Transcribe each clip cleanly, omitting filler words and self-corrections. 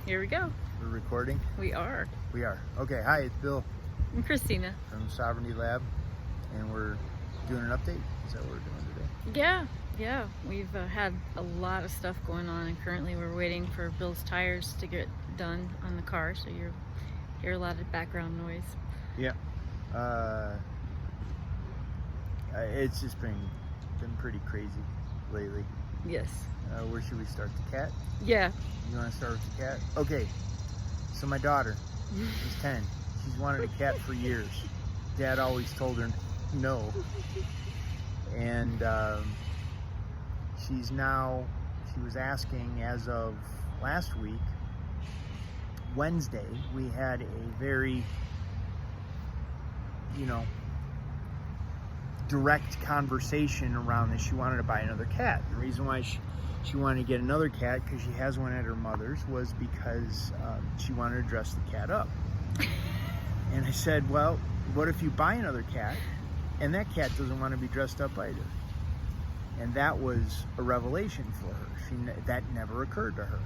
Here we go. We're recording? We are. We are. Okay, hi, it's Bill I'm Christina. from Sovereignty Lab, and we're doing an update. Is that what we're doing today? Yeah. We've had a lot of stuff going on, and currently we're waiting for Bill's tires to get done on the car, so you hear a lot of background noise. Yeah. It's just been pretty crazy lately. Yes. Where should we start? The cat? Yeah. You want to start with the cat? Okay. So my daughter is 10. She's wanted a cat for years. Dad always told her no. And she was asking as of last week, Wednesday, we had a very, direct conversation around this. She wanted to buy another cat. The reason why she wanted to get another cat, because she has one at her mother's, was because she wanted to dress the cat up. And I said, well, what if you buy another cat and that cat doesn't want to be dressed up either? And that was a revelation for her. That never occurred to her.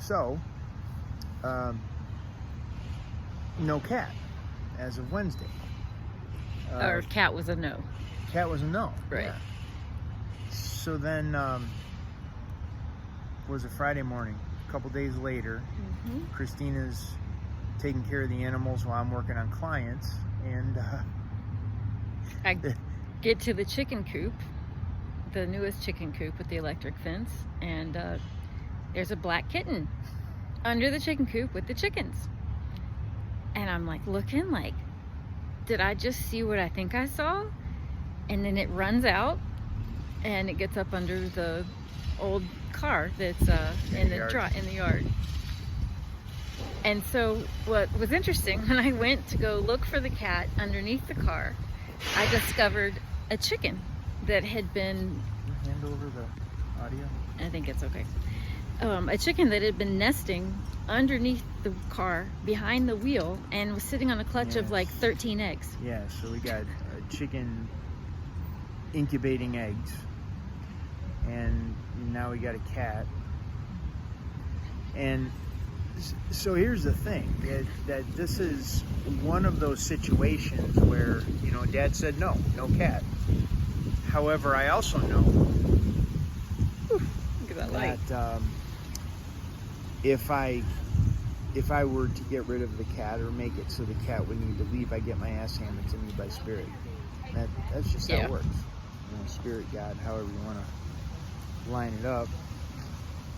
So, no cat as of Wednesday. Or cat was a no. Cat was a no. Right. Yeah. So then, was a Friday morning. A couple days later, Christina's taking care of the animals while I'm working on clients, and I get to the chicken coop, the newest chicken coop with the electric fence, and there's a black kitten under the chicken coop with the chickens. And I'm like looking like, did I just see what I think I saw? And then it runs out and it gets up under the old car that's in the yard. And so what was interesting, when I went to go look for the cat underneath the car, I discovered a chicken that had been... Hand over the audio? I think it's okay. A chicken that had been nesting underneath the car behind the wheel and was sitting on a clutch of like 13 eggs. Yeah, so we got a chicken incubating eggs, and now we got a cat. And so here's the thing, that this is one of those situations where, Dad said no cat. However, I also know Look at that light. that if I were to get rid of the cat or make it so the cat would need to leave, I get my ass handed to me by Spirit. That's just how it works. Spirit, God, however you want to line it up.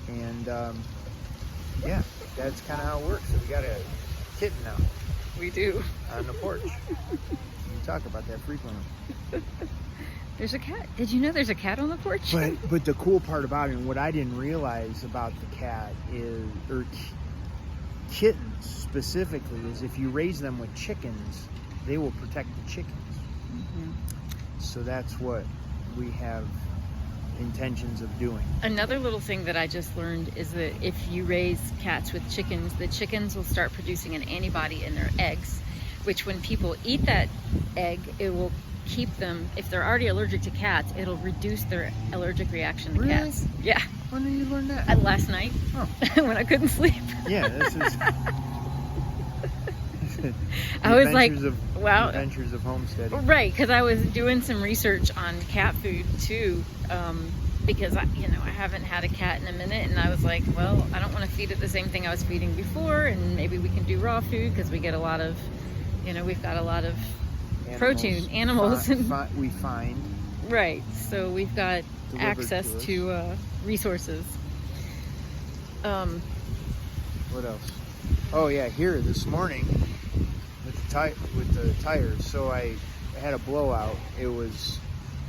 And that's kind of how it works. So we got a kitten now. We do. On the porch. We talk about that frequently. There's a cat. Did you know there's a cat on the porch? But the cool part about it, and what I didn't realize about the cat or kittens specifically, is if you raise them with chickens, they will protect the chickens. So that's what we have intentions of doing. Another little thing that I just learned is that if you raise cats with chickens, the chickens will start producing an antibody in their eggs, which when people eat that egg, it will keep them, if they're already allergic to cats, it'll reduce their allergic reaction to cats. Yeah. When did you learn that? Last night, when I couldn't sleep. Yeah, this is... I was like, wow. Adventures of homesteading. Right, because I was doing some research on cat food too, because I haven't had a cat in a minute, and I was like, well, I don't want to feed it the same thing I was feeding before, and maybe we can do raw food because we get a lot of, we've got a lot of protein, animals, we find. Right, so we've got access to resources. What else? Oh yeah, here this morning with the tires. So I had a blowout. It was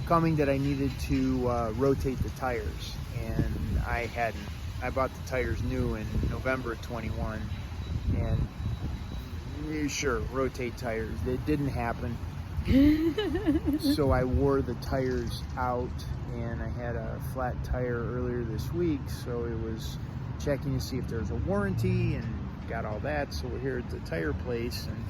coming that I needed to rotate the tires, and I hadn't. I bought the tires new in November of 21, and sure, rotate tires. It didn't happen. So I wore the tires out, and I had a flat tire earlier this week, so it was checking to see if there's a warranty, and got all that. So we're here at the tire place, and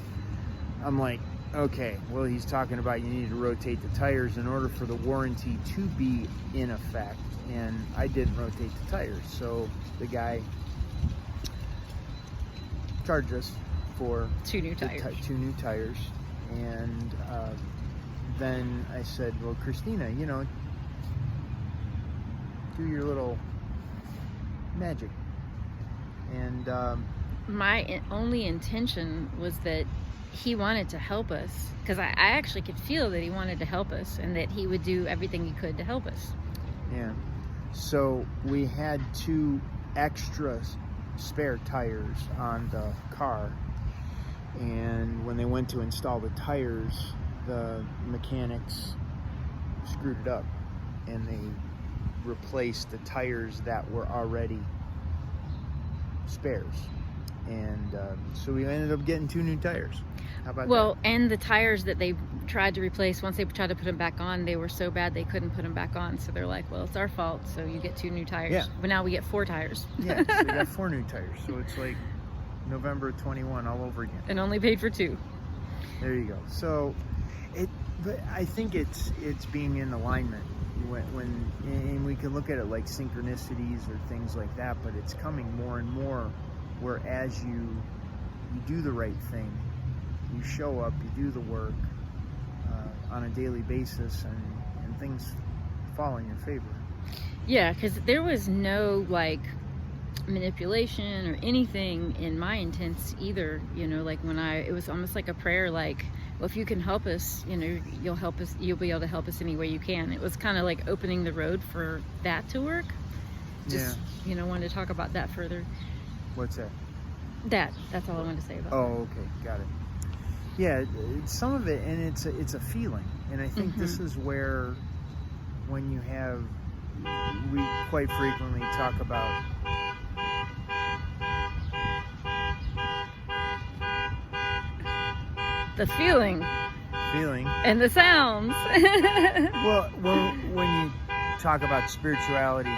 I'm like, okay, well, he's talking about you need to rotate the tires in order for the warranty to be in effect, and I didn't rotate the tires. So the guy charged us for 2 new the tires. 2 new tires. And then I said, well, Christina, you know, do your little magic. And My only intention was that he wanted to help us, because I actually could feel that he wanted to help us and that he would do everything he could to help us. yeah, so we had 2 extra spare tires on the car, and when they went to install the tires, the mechanics screwed it up and they replaced the tires that were already spares. And so we ended up getting 2 new tires. How about Well, and the tires that they tried to replace, once they tried to put them back on, they were so bad they couldn't put them back on. So they're like, well, it's our fault, so you get 2 new tires. Yeah. But now we get 4 tires. that? Yeah, so we got 4 new tires. So it's like November 21 all over again. And only paid for 2. There you go. So but I think it's being in alignment when and we can look at it like synchronicities or things like that, but it's coming more and more where as you do the right thing, you show up, you do the work on a daily basis, and things fall in your favor. Yeah, because there was no like manipulation or anything in my intents either. You know, like it was almost like a prayer, like, well, if you can help us, you know, you'll help us, you'll be able to help us any way you can. It was kind of like opening the road for that to work. Just, you know, wanted to talk about that further. What's that? That's all I wanted to say about Oh, okay, got it. Yeah, some of it, and it's a feeling, and I think this is where, when you have, we quite frequently talk about the feeling and the sounds. Well, when you talk about spirituality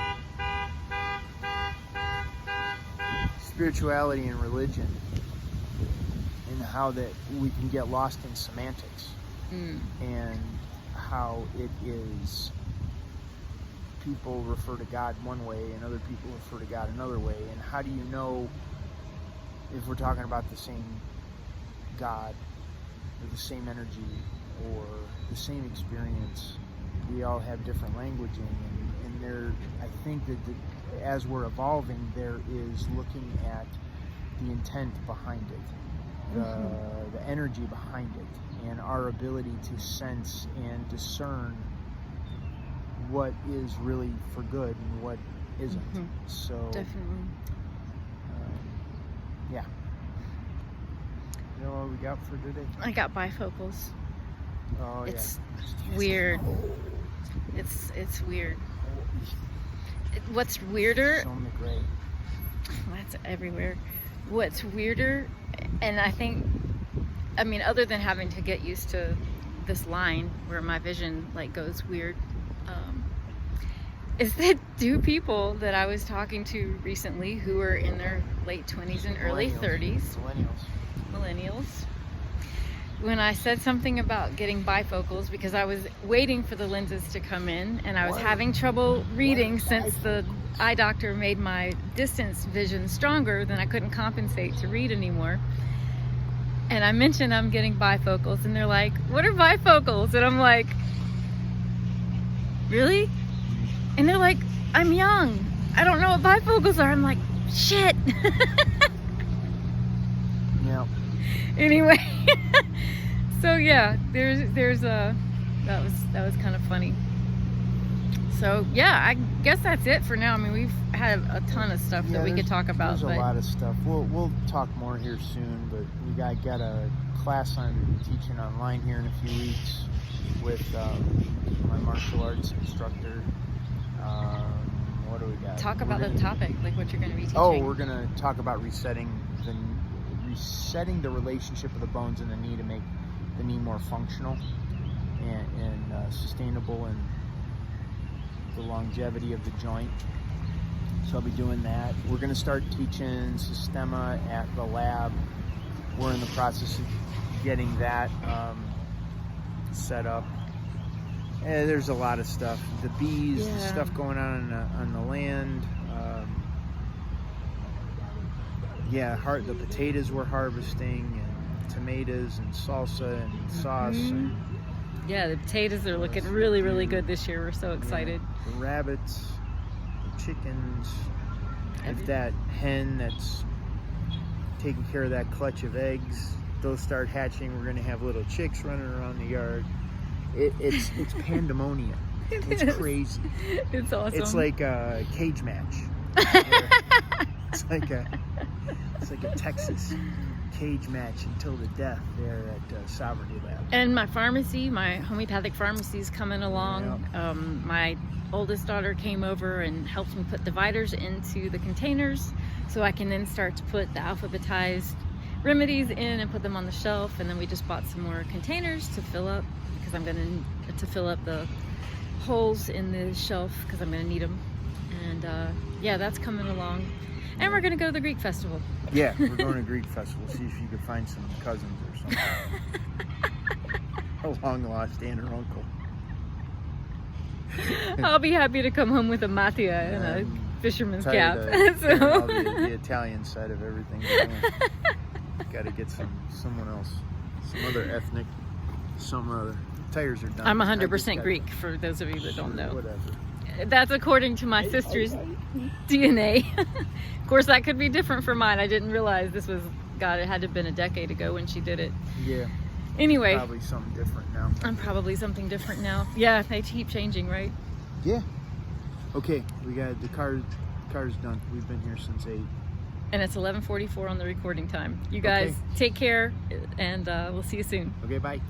and religion, and how that we can get lost in semantics, and how it is people refer to God one way and other people refer to God another way, and how do you know if we're talking about the same God or the same energy or the same experience? We all have different languaging, and there, I think that as we're evolving, there is looking at the intent behind it, the energy behind it, and our ability to sense and discern what is really for good and what isn't. So Definitely. yeah. You know what we got for today? I got bifocals. Oh, It's yeah. weird. It's weird. What's weirder? So gray. That's everywhere. What's weirder, and I mean, other than having to get used to this line where my vision like goes weird, is that 2 people that I was talking to recently who are in their late 20s and early 30s, millennials, when I said something about getting bifocals, because I was waiting for the lenses to come in and I was having trouble reading since the eye doctor made my distance vision stronger, then I couldn't compensate to read anymore. And I mentioned I'm getting bifocals, and they're like, what are bifocals? And I'm like, really? And they're like, I'm young, I don't know what bifocals are. I'm like, shit. Yeah. Anyway, so yeah, there's a that was kind of funny. So yeah, I guess that's it for now. I mean, we've had a ton of stuff that we could talk about. There's a lot of stuff. We'll talk more here soon, but we got a class I'm teaching online here in a few weeks with my martial arts instructor. What do we got? Talk about the topic, like what you're going to be teaching. Oh, we're going to talk about resetting the relationship of the bones in the knee to make the knee more functional and sustainable, and the longevity of the joint. So I'll be doing that. We're going to start teaching Systema at the lab. We're in the process of getting that set up. There's a lot of stuff. The bees, the stuff going on the land. yeah, the potatoes we're harvesting, and tomatoes and salsa and sauce. And, Yeah, the potatoes are looking really, really good this year. We're so excited. the rabbits, the chickens. If that hen that's taking care of that clutch of eggs, those start hatching, we're gonna have little chicks running around the yard. It's pandemonium. It's crazy. It's awesome. It's like a cage match. It's like a Texas cage match until the death there at Sovereignty Lab. And my pharmacy, my homeopathic pharmacy is coming along. Yep. My oldest daughter came over and helped me put dividers into the containers so I can then start to put the alphabetized remedies in and put them on the shelf. And then we just bought some more containers to fill up, because I'm going to fill up the holes in the shelf, because I'm going to need them. And yeah, that's coming along. And we're going to go to the Greek festival. Yeah, we're going to Greek festival. See if you can find some cousins or something. A long lost aunt or uncle. I'll be happy to come home with a matia and a fisherman's cap. All the Italian side of everything. Got to get someone else, some other ethnic, some other. Tires are done. I'm 100% Greek, for those of you that don't know. Whatever. That's according to my sister's DNA. Of course, that could be different for mine. I didn't realize this was, God, it had to have been a decade ago when she did it. Yeah. Anyway. Probably something different now. I'm probably something different now. Yeah, they keep changing, right? Yeah. Okay, we got the car's done. We've been here since 8. And it's 11:44 on the recording time. You guys take care, and we'll see you soon. Okay, bye.